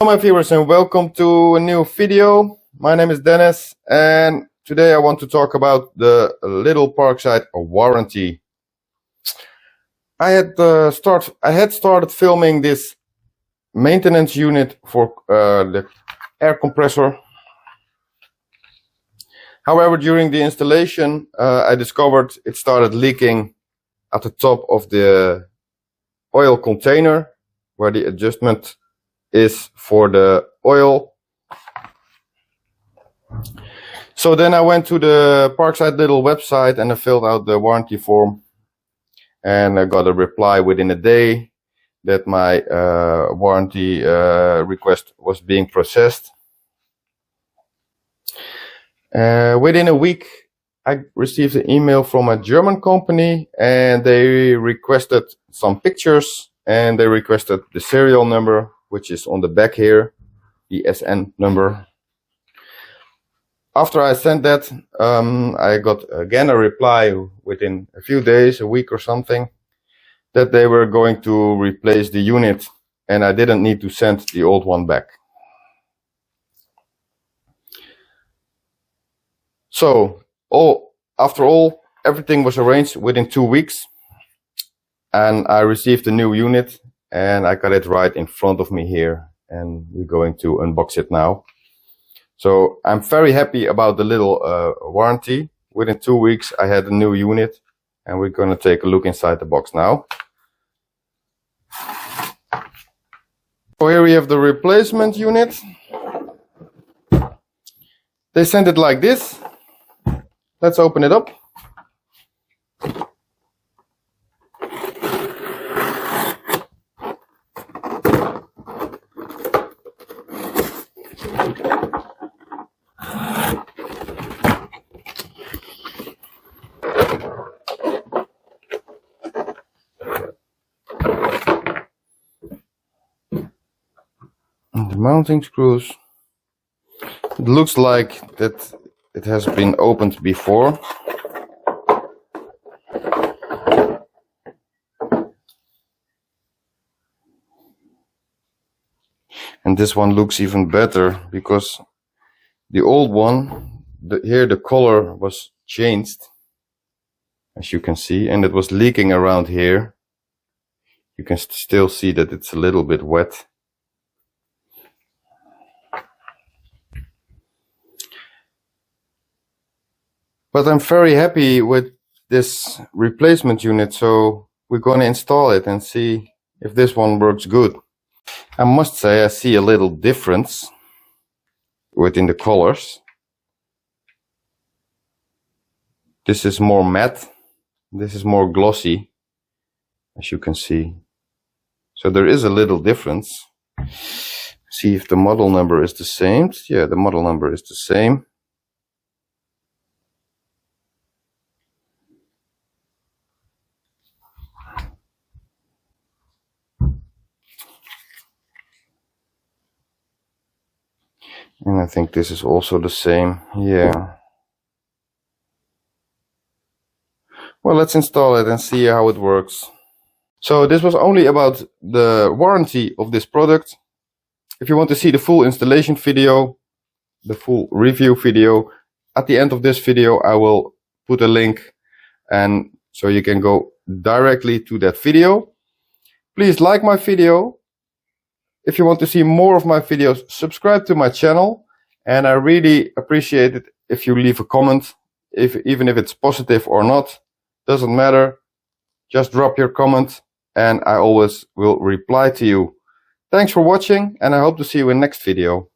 Hello my viewers and welcome to a new video. My name is Dennis and today I want to talk about the Lidl Parkside Waranty. I had started filming this maintenance unit for the air compressor. However, during the installation I discovered it started leaking at the top of the oil container where the adjustment is for the oil. So then I went to the Parkside Lidl website and I filled out the warranty form, and I got a reply within a day that my warranty request was being processed. Within a week I received an email from a German company and they requested some pictures and they requested the serial number, which is on the back here, the SN number. After I sent that, I got again a reply within a few days, a week or something, that they were going to replace the unit and I didn't need to send the old one back. So after all, everything was arranged within 2 weeks and I received a new unit. And I got it right in front of me here, and we're going to unbox it now. So I'm very happy about the little warranty. Within 2 weeks I had a new unit, and we're going to take a look inside the box now. So here we have the replacement unit. They sent it like this. Let's open it up. The mounting screws. It looks like that it has been opened before. And this one looks even better because the old one, here the color was changed, as you can see, and it was leaking around here. You can still see that it's a little bit wet. But I'm very happy with this replacement unit, so we're going to install it and see if this one works good. I must say I see a little difference within the colors. This is more matte, this is more glossy, as you can see. So there is a little difference. See if the model number is the same. Yeah, the model number is the same. And I think this is also the same, yeah. Well, let's install it and see how it works. So this was only about the warranty of this product. If you want to see the full installation video, the full review video, at the end of this video I will put a link, and so you can go directly to that video. Please like my video. If you want to see more of my videos, subscribe to my channel, and I really appreciate it if you leave a comment, even if it's positive or not, doesn't matter. Just drop your comment and I always will reply to you. Thanks for watching and I hope to see you in the next video.